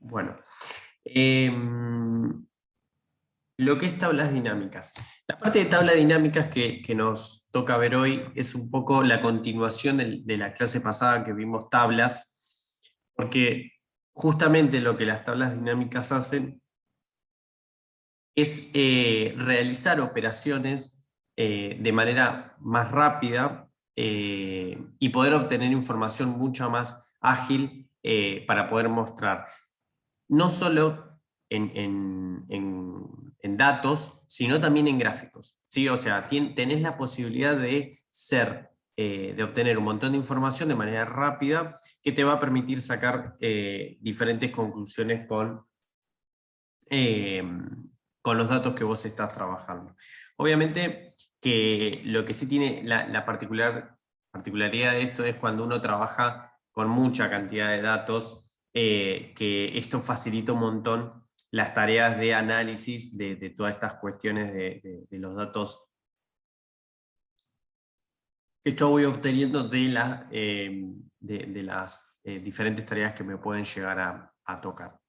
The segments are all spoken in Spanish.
Bueno, lo que es tablas dinámicas. La parte de tablas dinámicas que nos toca ver hoy es un poco la continuación de la clase pasada que vimos tablas, porque justamente lo que las tablas dinámicas hacen es realizar operaciones de manera más rápida y poder obtener información mucho más ágil para poder mostrar no solo en datos, sino también en gráficos, ¿sí? O sea, tenés la posibilidad de obtener un montón de información de manera rápida que te va a permitir sacar diferentes conclusiones eh, con los datos que vos estás trabajando. Obviamente que lo que sí tiene la particularidad de esto es cuando uno trabaja con mucha cantidad de datos, que esto facilita un montón las tareas de análisis de todas estas cuestiones de los datos que yo voy obteniendo de las diferentes tareas que me pueden llegar a tocar.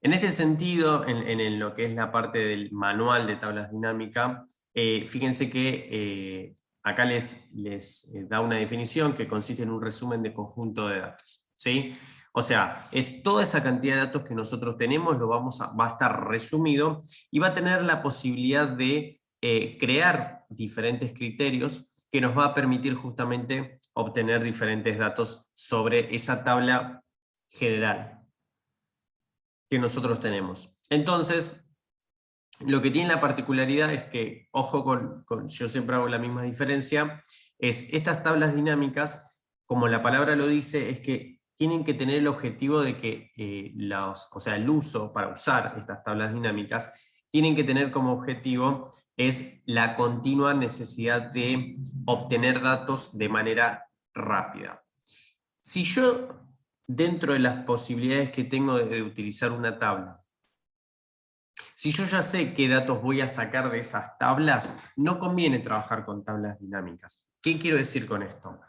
En este sentido, en lo que es la parte del manual de tablas dinámicas, fíjense que acá les da una definición que consiste en un resumen de conjunto de datos, ¿sí? O sea, es toda esa cantidad de datos que nosotros tenemos, va a estar resumido y va a tener la posibilidad de crear diferentes criterios que nos va a permitir justamente obtener diferentes datos sobre esa tabla general que nosotros tenemos. Entonces, lo que tiene la particularidad es que, ojo yo siempre hago la misma diferencia, es estas tablas dinámicas, como la palabra lo dice, es que tienen que tener el objetivo de que o sea, el uso para usar estas tablas dinámicas, tienen que tener como objetivo es la continua necesidad de obtener datos de manera rápida. Si yo, dentro de las posibilidades que tengo de utilizar una tabla, si yo ya sé qué datos voy a sacar de esas tablas, no conviene trabajar con tablas dinámicas. ¿Qué quiero decir con esto?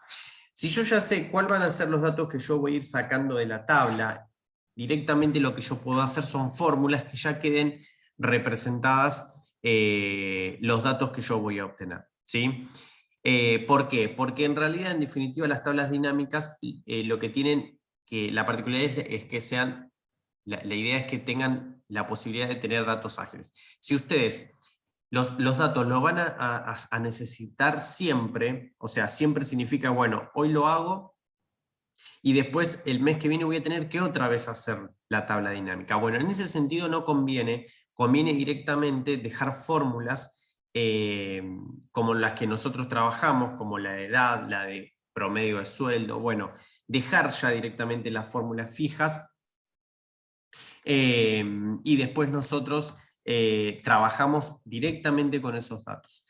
Si yo ya sé cuáles van a ser los datos que yo voy a ir sacando de la tabla, directamente lo que yo puedo hacer son fórmulas que ya queden representadas los datos que yo voy a obtener, ¿sí? ¿Por qué? Porque en realidad, en definitiva, las tablas dinámicas lo que tienen, que la particularidad es que sean, la idea es que tengan la posibilidad de tener datos ágiles. Si ustedes los datos los van a necesitar siempre, o sea, siempre significa, bueno, hoy lo hago y después el mes que viene voy a tener que otra vez hacer la tabla dinámica. Bueno, en ese sentido no conviene, conviene directamente dejar fórmulas como las que nosotros trabajamos, como la de edad, la de promedio de sueldo, bueno, dejar ya directamente las fórmulas fijas y después nosotros trabajamos directamente con esos datos.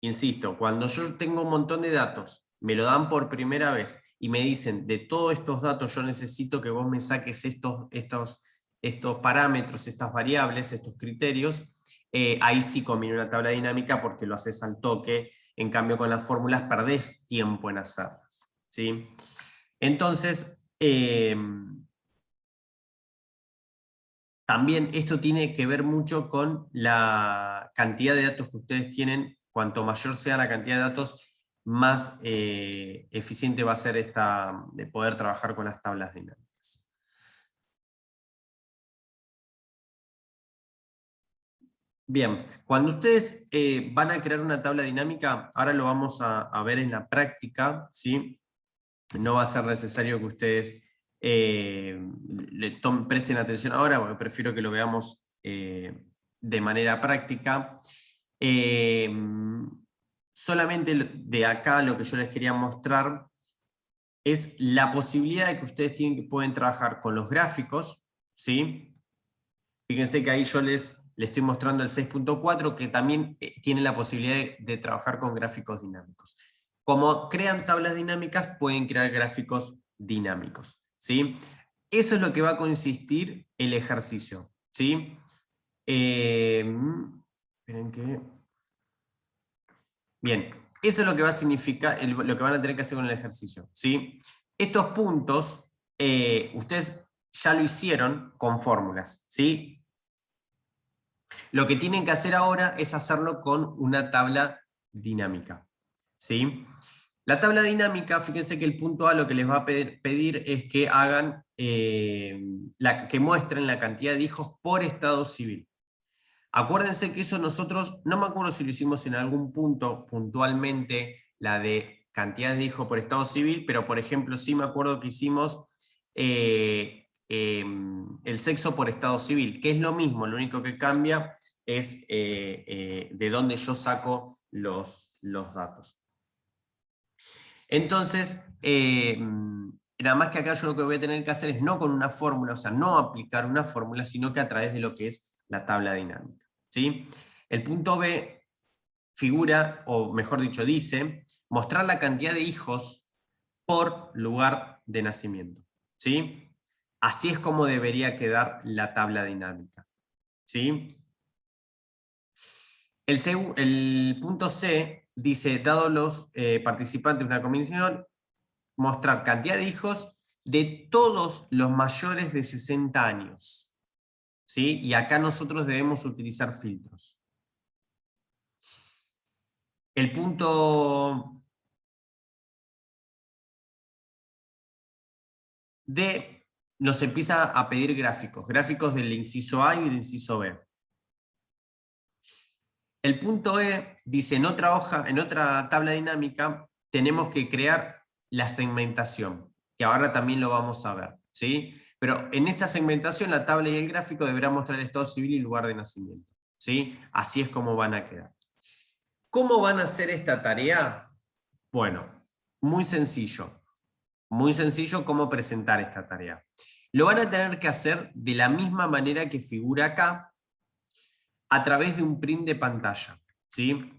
Insisto, cuando yo tengo un montón de datos, me lo dan por primera vez y me dicen, de todos estos datos yo necesito que vos me saques estos parámetros, estas variables, estos criterios, ahí sí conviene una tabla dinámica porque lo haces al toque, en cambio con las fórmulas perdés tiempo en hacerlas, ¿sí? Entonces, también esto tiene que ver mucho con la cantidad de datos que ustedes tienen. Cuanto mayor sea la cantidad de datos, más eficiente va a ser esta de poder trabajar con las tablas dinámicas. Bien, cuando ustedes van a crear una tabla dinámica, ahora lo vamos a ver en la práctica, ¿sí? No va a ser necesario que ustedes presten atención ahora, porque prefiero que lo veamos de manera práctica. Eh, Solamente de acá lo que yo les quería mostrar es la posibilidad de que ustedes pueden trabajar con los gráficos, ¿sí? Fíjense que ahí yo les estoy mostrando el 6.4 que también tiene la posibilidad de trabajar con gráficos dinámicos. Como crean tablas dinámicas, pueden crear gráficos dinámicos, ¿sí? Eso es lo que va a consistir el ejercicio, ¿sí? Esperen que... Bien, eso es lo que va a significar, lo que van a tener que hacer con el ejercicio, ¿sí? Estos puntos, ustedes ya lo hicieron con fórmulas, ¿sí? Lo que tienen que hacer ahora es hacerlo con una tabla dinámica, ¿sí? La tabla dinámica, fíjense que el punto A lo que les va a pedir es que hagan, que muestren la cantidad de hijos por estado civil. Acuérdense que eso nosotros, no me acuerdo si lo hicimos en algún punto puntualmente, la de cantidad de hijos por estado civil, pero por ejemplo sí me acuerdo que hicimos el sexo por estado civil, que es lo mismo, lo único que cambia es de dónde yo saco los datos. Entonces, nada más que acá yo lo que voy a tener que hacer es no con una fórmula, o sea, no aplicar una fórmula, sino que a través de lo que es la tabla dinámica, ¿sí? El punto B figura, o mejor dicho, dice, mostrar la cantidad de hijos por lugar de nacimiento, ¿sí? Así es como debería quedar la tabla dinámica, ¿sí? El punto C dice, dado los participantes de una comisión, mostrar cantidad de hijos de todos los mayores de 60 años, ¿sí? Y acá nosotros debemos utilizar filtros. El punto D nos empieza a pedir gráficos del inciso A y del inciso B. El punto E dice, en otra tabla dinámica, tenemos que crear la segmentación, que ahora también lo vamos a ver, ¿sí? Pero en esta segmentación, la tabla y el gráfico deberán mostrar el estado civil y lugar de nacimiento, ¿sí? Así es como van a quedar. ¿Cómo van a hacer esta tarea? Bueno, muy sencillo cómo presentar esta tarea. Lo van a tener que hacer de la misma manera que figura acá, a través de un print de pantalla, ¿sí?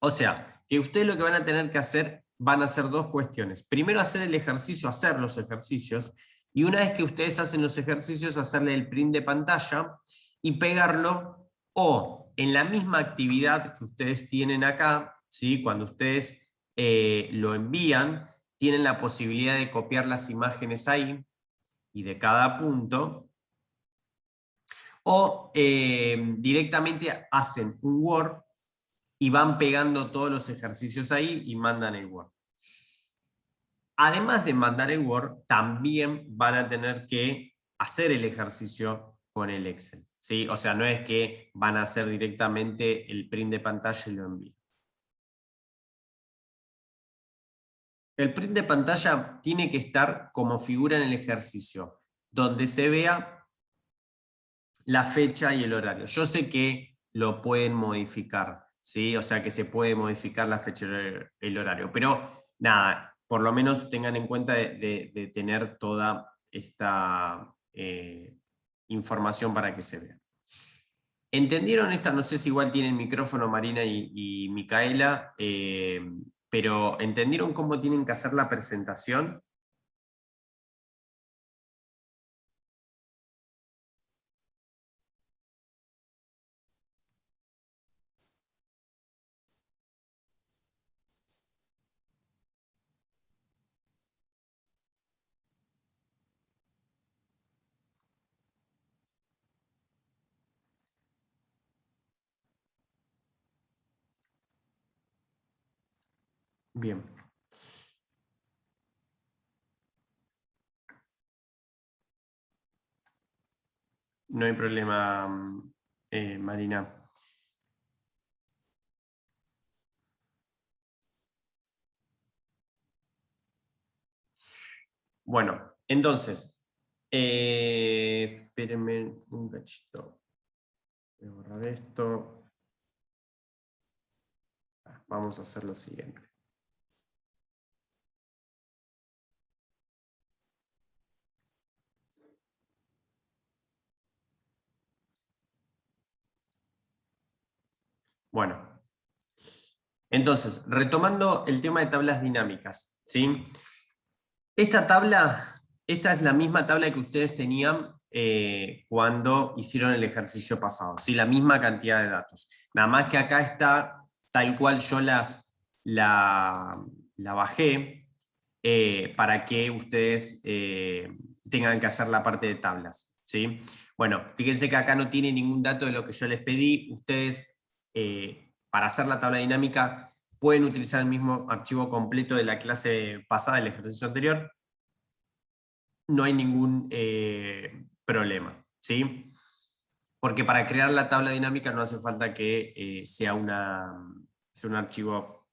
O sea, que ustedes lo que van a tener que hacer, van a hacer dos cuestiones. Primero hacer el ejercicio, hacer los ejercicios, y una vez que ustedes hacen los ejercicios, hacerle el print de pantalla y pegarlo o en la misma actividad que ustedes tienen acá, ¿sí? Cuando ustedes lo envían, tienen la posibilidad de copiar las imágenes ahí y de cada punto, o directamente hacen un Word y van pegando todos los ejercicios ahí y mandan el Word. Además de mandar el Word, también van a tener que hacer el ejercicio con el Excel, ¿sí? O sea, no es que van a hacer directamente el print de pantalla y lo envían. El print de pantalla tiene que estar como figura en el ejercicio, donde se vea la fecha y el horario. Yo sé que lo pueden modificar, ¿sí? O sea que se puede modificar la fecha y el horario, pero nada, por lo menos tengan en cuenta de tener toda esta información para que se vea. ¿Entendieron esta? No sé si igual tienen micrófono Marina y Micaela, pero ¿entendieron cómo tienen que hacer la presentación? Bien. No hay problema, Marina. Bueno, entonces, espérenme un cachito. Voy a borrar esto. Vamos a hacer lo siguiente. Bueno, entonces, retomando el tema de tablas dinámicas, ¿sí? Esta es la misma tabla que ustedes tenían cuando hicieron el ejercicio pasado, ¿sí? La misma cantidad de datos. Nada más que acá está tal cual yo la bajé, para que ustedes tengan que hacer la parte de tablas, ¿sí? Bueno, fíjense que acá no tiene ningún dato de lo que yo les pedí. Ustedes, para hacer la tabla dinámica, pueden utilizar el mismo archivo completo de la clase pasada, el ejercicio anterior. No hay ningún problema, ¿sí? Porque para crear la tabla dinámica no hace falta que sea un archivo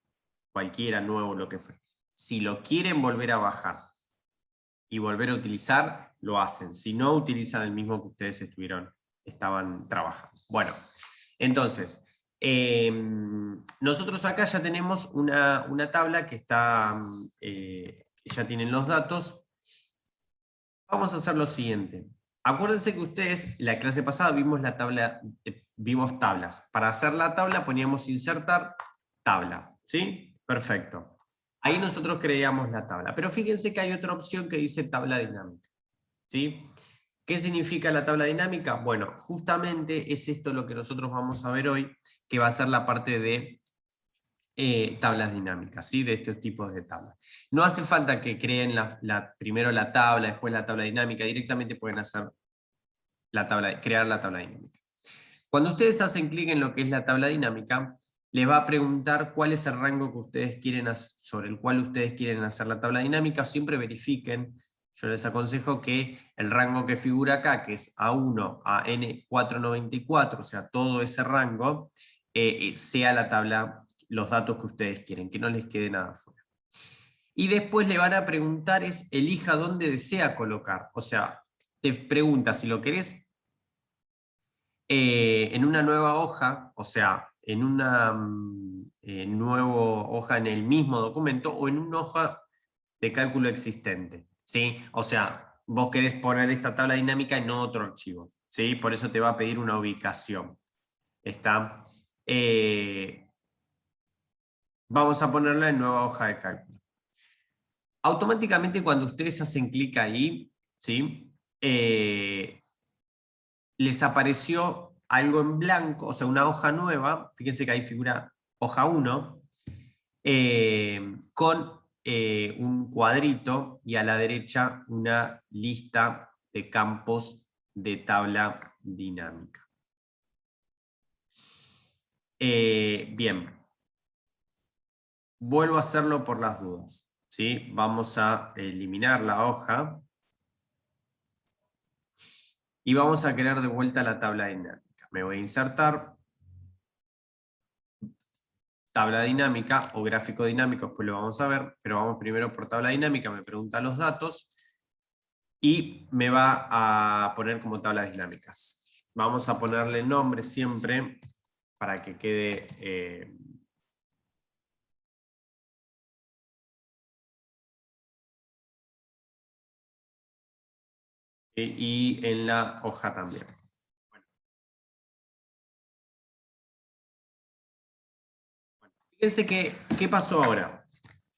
cualquiera, nuevo, lo que fue. Si lo quieren volver a bajar y volver a utilizar, lo hacen. Si no, utilizan el mismo que ustedes estaban trabajando. Bueno, entonces, nosotros acá ya tenemos una tabla que está, que ya tienen los datos. Vamos a hacer lo siguiente. Acuérdense que ustedes, la clase pasada vimos la tabla, vimos tablas. Para hacer la tabla poníamos insertar tabla, ¿sí? Perfecto. Ahí nosotros creíamos la tabla. Pero fíjense que hay otra opción que dice tabla dinámica, ¿sí? ¿Qué significa la tabla dinámica? Bueno, justamente es esto lo que nosotros vamos a ver hoy, que va a ser la parte de tablas dinámicas, ¿sí? De estos tipos de tablas. No hace falta que creen primero la tabla, después la tabla dinámica, directamente pueden hacer crear la tabla dinámica. Cuando ustedes hacen clic en lo que es la tabla dinámica, les va a preguntar cuál es el rango que ustedes quieren sobre el cual ustedes quieren hacer la tabla dinámica. Siempre verifiquen, yo les aconsejo que el rango que figura acá, que es A1 a N494, o sea, todo ese rango, sea la tabla, los datos que ustedes quieren, que no les quede nada fuera. Y después le van a preguntar elija dónde desea colocar. O sea, te pregunta si lo querés en una nueva hoja, o sea, en una nueva hoja en el mismo documento o en una hoja de cálculo existente, ¿sí? O sea, vos querés poner esta tabla dinámica en otro archivo, ¿sí? Por eso te va a pedir una ubicación. ¿Está? Vamos a ponerla en nueva hoja de cálculo. Automáticamente cuando ustedes hacen clic ahí, ¿sí? Les apareció algo en blanco, o sea, una hoja nueva, fíjense que ahí figura hoja 1, con un cuadrito y a la derecha una lista de campos de tabla dinámica. Bien, vuelvo a hacerlo por las dudas, ¿sí? Vamos a eliminar la hoja y vamos a crear de vuelta la tabla dinámica. Me voy a insertar, tabla dinámica o gráfico dinámico, después lo vamos a ver, pero vamos primero por tabla dinámica, me pregunta los datos y me va a poner como tablas dinámicas. Vamos a ponerle nombre siempre para que quede... y en la hoja también. Fíjense qué pasó ahora.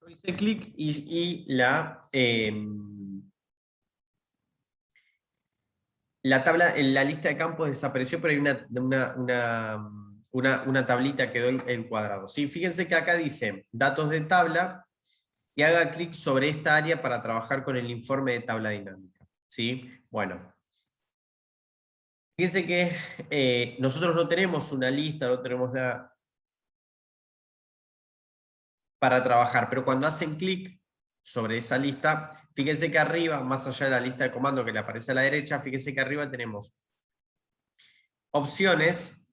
Yo hice clic y la tabla en la lista de campos desapareció, pero hay una tablita, quedó el cuadrado. ¿Sí? Fíjense que acá dice datos de tabla y haga clic sobre esta área para trabajar con el informe de tabla dinámica. ¿Sí? Bueno. Fíjense que nosotros no tenemos una lista, no tenemos nada para trabajar, pero cuando hacen clic sobre esa lista, fíjense que arriba, más allá de la lista de comandos que le aparece a la derecha, fíjense que arriba tenemos opciones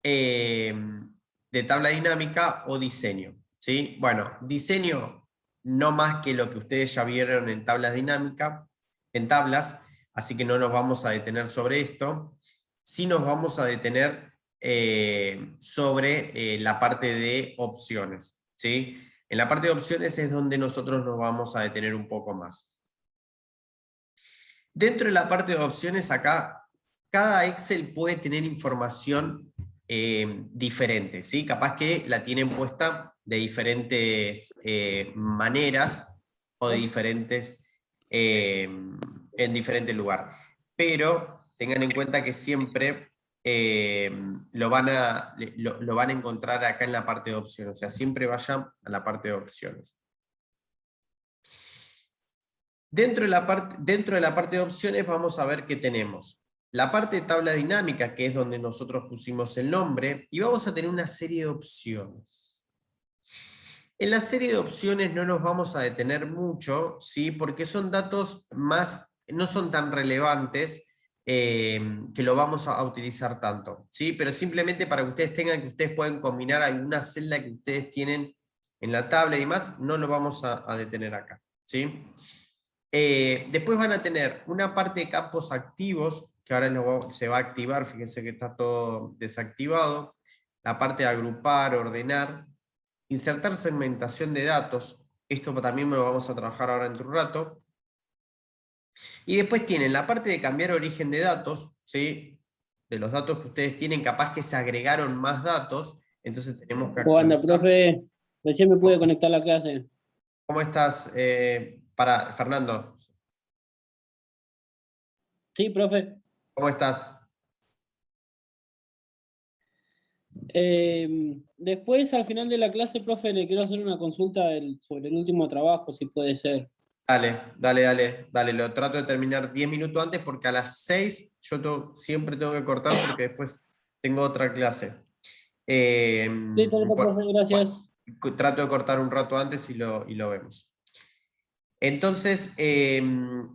de tabla dinámica o diseño. ¿Sí? Bueno, diseño no más que lo que ustedes ya vieron en tablas dinámicas, en tablas, así que no nos vamos a detener sobre esto. Sí nos vamos a detener sobre la parte de opciones. ¿Sí? En la parte de opciones es donde nosotros nos vamos a detener un poco más. Dentro de la parte de opciones acá, cada Excel puede tener información diferente, ¿sí? Capaz que la tienen puesta de diferentes maneras o de diferentes, en diferente lugar. Pero tengan en cuenta que siempre lo van a encontrar acá en la parte de opciones, o sea, siempre vayan a la parte de opciones. Dentro de la parte de opciones vamos a ver que tenemos la parte de tabla dinámica, que es donde nosotros pusimos el nombre, y vamos a tener una serie de opciones. En la serie de opciones no nos vamos a detener mucho, ¿sí? Porque son datos no son tan relevantes que lo vamos a utilizar tanto, ¿sí? Pero simplemente para que ustedes tengan, que ustedes pueden combinar alguna celda que ustedes tienen en la tabla y demás, no lo vamos a detener acá, ¿sí? Después van a tener una parte de campos activos, que ahora se va a activar, fíjense que está todo desactivado, la parte de agrupar, ordenar, insertar segmentación de datos, esto también lo vamos a trabajar ahora en un rato, y después tienen la parte de cambiar origen de datos, ¿sí? De los datos que ustedes tienen, capaz que se agregaron más datos, entonces tenemos que ¿Cómo anda, actualizar. profe? Recién me pude conectar a la clase. ¿Cómo estás, Fernando? Sí, profe. ¿Cómo estás? Después, al final de la clase, profe, le quiero hacer una consulta sobre el último trabajo, si puede ser. Dale, lo trato de terminar 10 minutos antes porque a las 6 siempre tengo que cortar porque después tengo otra clase. Listo, listo, profe, Bueno, gracias. trato de cortar un rato antes y lo vemos. Entonces,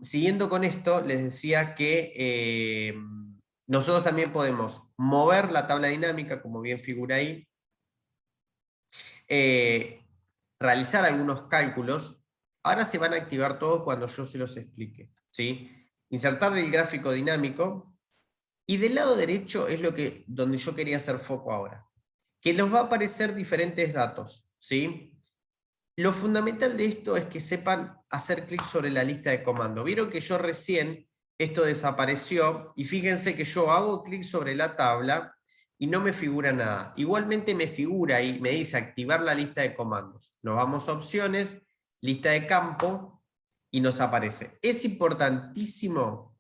siguiendo con esto, les decía que nosotros también podemos mover la tabla dinámica, como bien figura ahí, realizar algunos cálculos. Ahora se van a activar todos cuando yo se los explique, ¿sí? Insertar el gráfico dinámico, y del lado derecho es donde yo quería hacer foco ahora, que nos va a aparecer diferentes datos, ¿sí? Lo fundamental de esto es que sepan hacer clic sobre la lista de comando. Vieron que yo recién esto desapareció y fíjense que yo hago clic sobre la tabla y no me figura nada. Igualmente me figura y me dice activar la lista de comandos. Nos vamos a opciones, lista de campo y nos aparece. Es importantísimo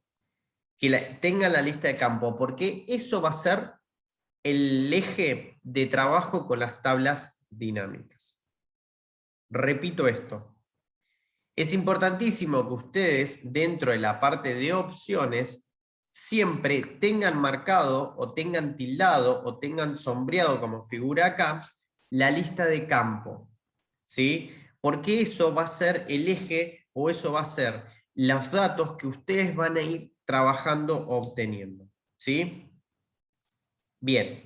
que tengan la lista de campo porque eso va a ser el eje de trabajo con las tablas dinámicas. Repito esto. Es importantísimo que ustedes, dentro de la parte de opciones, siempre tengan marcado o tengan tildado o tengan sombreado, como figura acá, la lista de campo, ¿sí? Porque eso va a ser el eje o eso va a ser los datos que ustedes van a ir trabajando o obteniendo, ¿sí? Bien.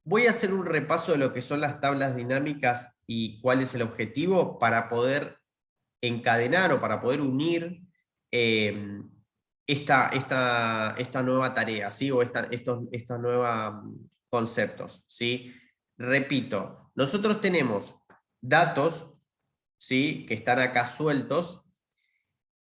Voy a hacer un repaso de lo que son las tablas dinámicas y cuál es el objetivo para poder encadenar o para poder unir esta nueva tarea, ¿sí? O estos nuevos conceptos, ¿sí? Repito, nosotros tenemos datos, ¿sí? Que están acá sueltos,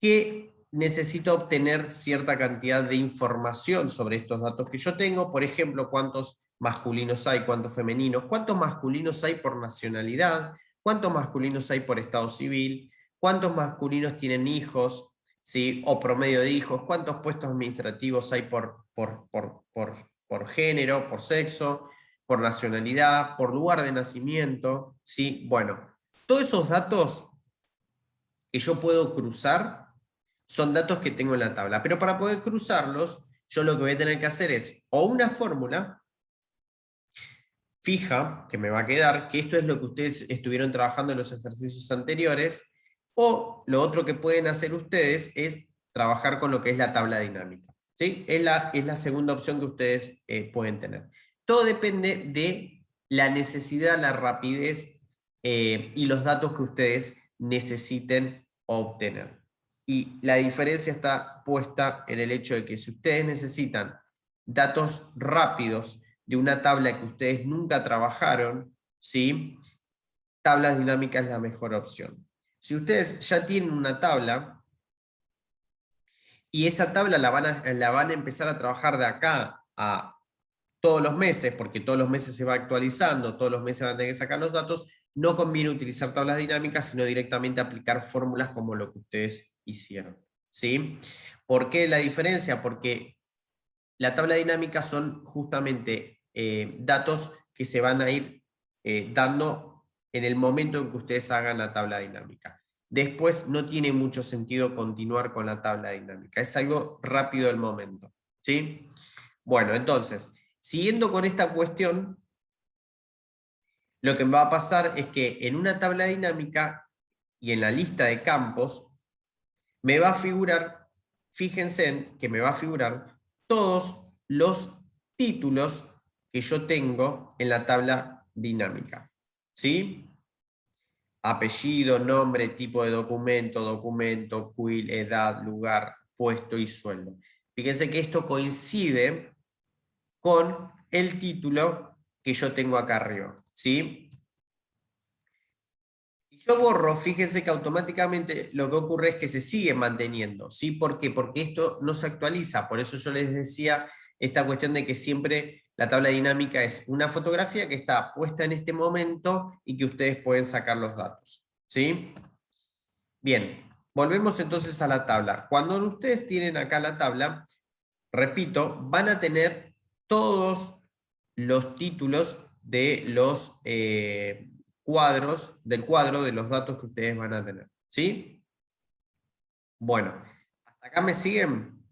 que necesito obtener cierta cantidad de información sobre estos datos que yo tengo, por ejemplo, cuántos masculinos hay, cuántos femeninos, cuántos masculinos hay por nacionalidad, cuántos masculinos hay por estado civil, cuántos masculinos tienen hijos, ¿sí? O promedio de hijos, cuántos puestos administrativos hay por género, por sexo, por nacionalidad, por lugar de nacimiento, ¿sí? Bueno, todos esos datos que yo puedo cruzar son datos que tengo en la tabla. Pero para poder cruzarlos, yo lo que voy a tener que hacer es o una fórmula fija, que me va a quedar, que esto es lo que ustedes estuvieron trabajando en los ejercicios anteriores, o lo otro que pueden hacer ustedes es trabajar con lo que es la tabla dinámica, ¿sí? Es la segunda opción que ustedes pueden tener. Todo depende de la necesidad, la rapidez y los datos que ustedes necesiten obtener. Y la diferencia está puesta en el hecho de que si ustedes necesitan datos rápidos de una tabla que ustedes nunca trabajaron, ¿sí? Tablas dinámicas es la mejor opción. Si ustedes ya tienen una tabla y esa tabla la van a empezar a trabajar de acá a todos los meses, porque todos los meses se va actualizando, todos los meses van a tener que sacar los datos, no conviene utilizar tablas dinámicas, sino directamente aplicar fórmulas como lo que ustedes hicieron, ¿sí? ¿Por qué la diferencia? Porque la tabla dinámica son justamente datos que se van a ir dando en el momento en que ustedes hagan la tabla dinámica. después no tiene mucho sentido continuar con la tabla dinámica. Es algo rápido del momento, ¿sí? Bueno, entonces, siguiendo con esta cuestión, lo que me va a pasar es que en una tabla dinámica y en la lista de campos, me va a figurar, fíjense en que me va a figurar todos los títulos que yo tengo en la tabla dinámica, ¿sí? Apellido, nombre, tipo de documento, documento, quill, edad, lugar, puesto y sueldo. Fíjense que esto coincide con el título que yo tengo acá arriba, ¿sí? Si yo borro, fíjense que automáticamente lo que ocurre es que se sigue manteniendo, ¿sí? ¿Por qué? Porque esto no se actualiza, por eso yo les decía esta cuestión de que siempre la tabla dinámica es una fotografía que está puesta en este momento y que ustedes pueden sacar los datos, ¿sí? Bien, volvemos entonces a la tabla. Cuando ustedes tienen acá la tabla, repito, van a tener todos los títulos de los cuadros, del cuadro de los datos que ustedes van a tener, ¿sí? Bueno, ¿hasta acá me siguen?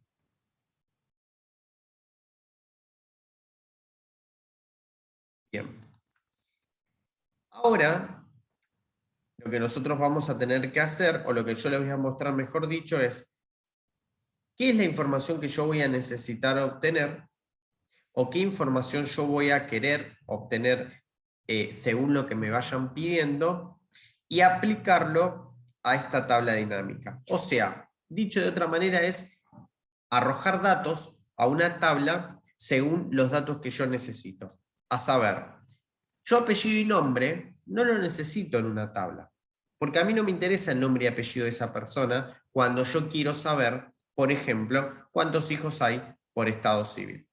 Bien. Ahora, lo que nosotros vamos a tener que hacer, o lo que yo les voy a mostrar, mejor dicho, es qué es la información que yo voy a necesitar obtener o qué información yo voy a querer obtener según lo que me vayan pidiendo y aplicarlo a esta tabla dinámica. O sea, dicho de otra manera es arrojar datos a una tabla según los datos que yo necesito. A saber, yo apellido y nombre no lo necesito en una tabla, porque a mí no me interesa el nombre y apellido de esa persona cuando yo quiero saber, por ejemplo, cuántos hijos hay por estado civil.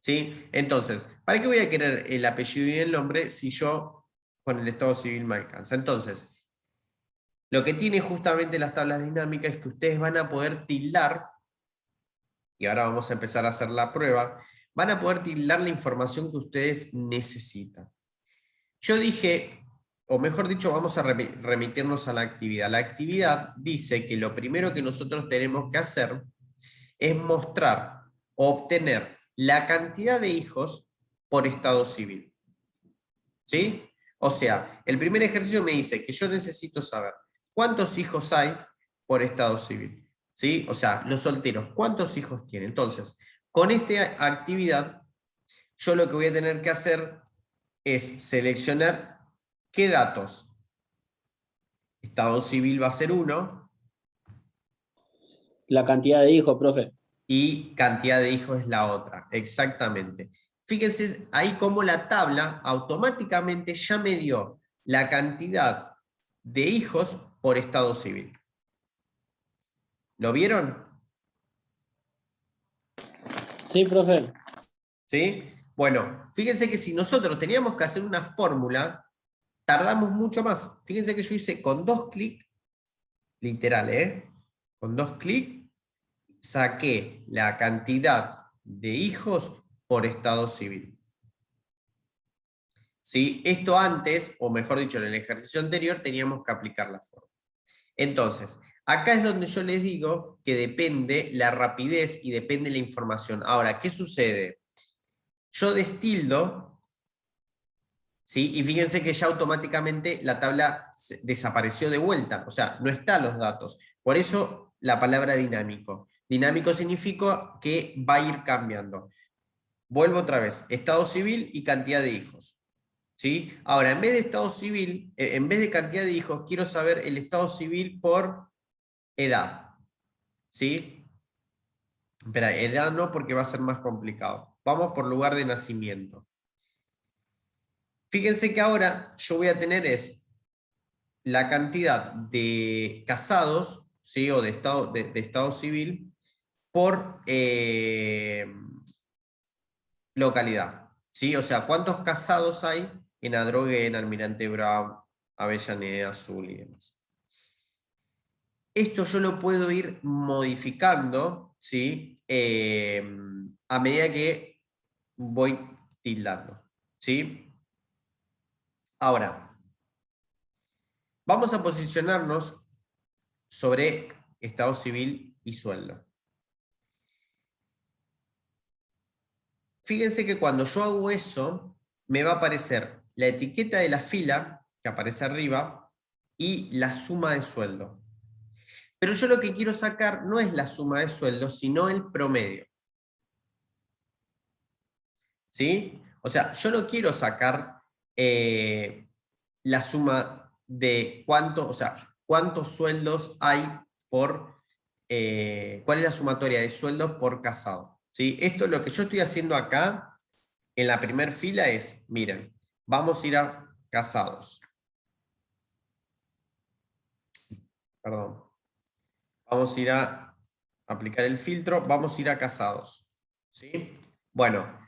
¿Sí? Entonces, ¿para qué voy a querer el apellido y el nombre si yo con el estado civil me alcanza? Entonces, lo que tiene justamente las tablas dinámicas es que ustedes van a poder tildar, y ahora vamos a empezar a hacer la prueba, van a poder tildar la información que ustedes necesitan. Yo dije, o mejor dicho, vamos a remitirnos a la actividad. La actividad dice que lo primero que nosotros tenemos que hacer es mostrar o obtener la cantidad de hijos por estado civil. ¿Sí? O sea, el primer ejercicio me dice que yo necesito saber cuántos hijos hay por estado civil. ¿Sí? O sea, los solteros, ¿cuántos hijos tienen? Entonces, con esta actividad, yo lo que voy a tener que hacer es seleccionar qué datos. Estado civil va a ser 1. La cantidad de hijos, profe. Y cantidad de hijos es la otra, exactamente. Fíjense ahí cómo la tabla automáticamente ya me dio la cantidad de hijos por estado civil. ¿Lo vieron? Sí, profe. ¿Sí? Bueno, fíjense que si nosotros teníamos que hacer una fórmula, tardamos mucho más. Fíjense que yo hice con 2 clics, literal, con 2 clics, saqué la cantidad de hijos por estado civil. ¿Sí? Esto antes, o mejor dicho, en el ejercicio anterior, teníamos que aplicar la forma. Entonces, acá es donde yo les digo que depende la rapidez y depende la información. Ahora, ¿qué sucede? Yo destildo, ¿sí? Y fíjense que ya automáticamente la tabla desapareció de vuelta, o sea, no están los datos. Por eso la palabra dinámico. Dinámico significa que va a ir cambiando. Vuelvo otra vez, estado civil y cantidad de hijos. ¿Sí? Ahora, en vez de estado civil, en vez de cantidad de hijos, quiero saber el estado civil por edad. ¿Sí? Espera, edad no porque va a ser más complicado. Vamos por lugar de nacimiento. Fíjense que ahora yo voy a tener es la cantidad de casados, ¿sí? O de estado civil por localidad. ¿Sí? O sea, ¿cuántos casados hay en Adrogué, en Almirante Brown, Avellaneda, Azul y demás? Esto yo lo puedo ir modificando, ¿sí? A medida que voy tildando, ¿sí? Ahora, vamos a posicionarnos sobre estado civil y sueldo. Fíjense que cuando yo hago eso, me va a aparecer la etiqueta de la fila, que aparece arriba, y la suma de sueldo. Pero yo lo que quiero sacar no es la suma de sueldo, sino el promedio. ¿Sí? O sea, yo no quiero sacar la suma de cuántos sueldos hay por, cuál es la sumatoria de sueldos por casado. ¿Sí? Esto lo que yo estoy haciendo acá, en la primera fila es, miren, vamos a ir a casados. Perdón. Vamos a ir a aplicar el filtro, vamos a ir a casados. ¿Sí? Bueno,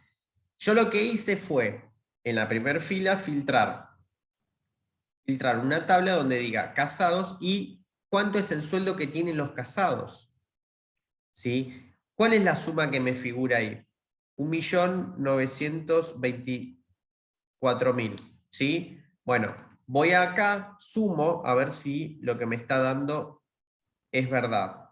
yo lo que hice fue, en la primera fila, filtrar una tabla donde diga casados y cuánto es el sueldo que tienen los casados. ¿Sí? ¿Cuál es la suma que me figura ahí? 1.924.000. ¿Sí? Bueno, voy acá, sumo, a ver si lo que me está dando es verdad.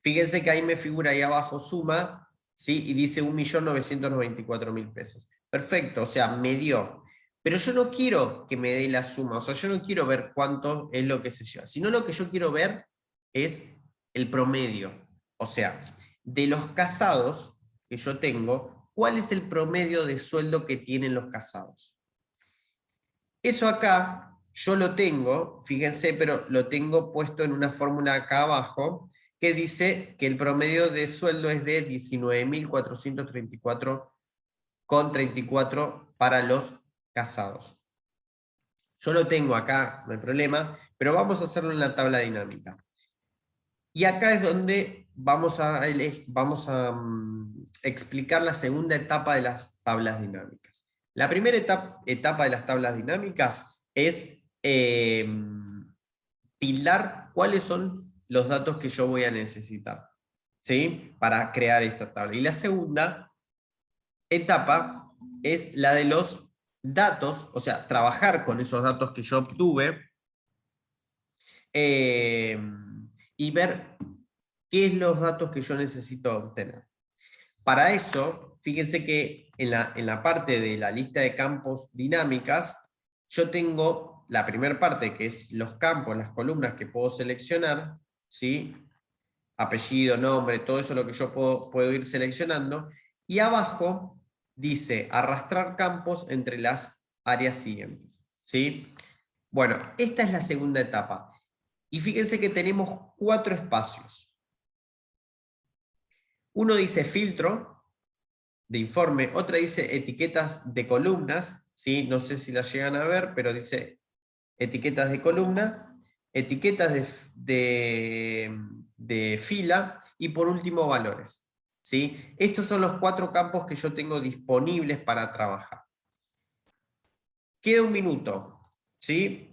Fíjense que ahí me figura ahí abajo suma, ¿sí? Y dice 1.994.000 pesos. Perfecto, o sea, me dio. Pero yo no quiero que me dé la suma, o sea, yo no quiero ver cuánto es lo que se lleva, sino lo que yo quiero ver es el promedio. O sea, de los casados que yo tengo, ¿cuál es el promedio de sueldo que tienen los casados? Eso acá yo lo tengo, fíjense, pero lo tengo puesto en una fórmula acá abajo, que dice que el promedio de sueldo es de 19.434,34 para los casados. Yo lo tengo acá, no hay problema, pero vamos a hacerlo en la tabla dinámica. Y acá es donde vamos a explicar la segunda etapa de las tablas dinámicas. La primera etapa de las tablas dinámicas es tildar cuáles son los datos que yo voy a necesitar, ¿sí? Para crear esta tabla. Y la segunda etapa es la de los datos, o sea, trabajar con esos datos que yo obtuve y ver qué es los datos que yo necesito obtener. Para eso, fíjense que en la parte de la lista de campos dinámicas, yo tengo la primera parte, que es los campos, las columnas que puedo seleccionar, ¿sí? Apellido, nombre, todo eso lo que yo puedo ir seleccionando, y abajo dice arrastrar campos entre las áreas siguientes, ¿sí? Bueno, esta es la segunda etapa. Y fíjense que tenemos 4 espacios. Uno dice filtro de informe, otra dice etiquetas de columnas, ¿sí? No sé si las llegan a ver, pero dice etiquetas de columna, etiquetas de fila y por último valores, ¿sí? Estos son los 4 campos que yo tengo disponibles para trabajar. Queda un minuto, ¿sí?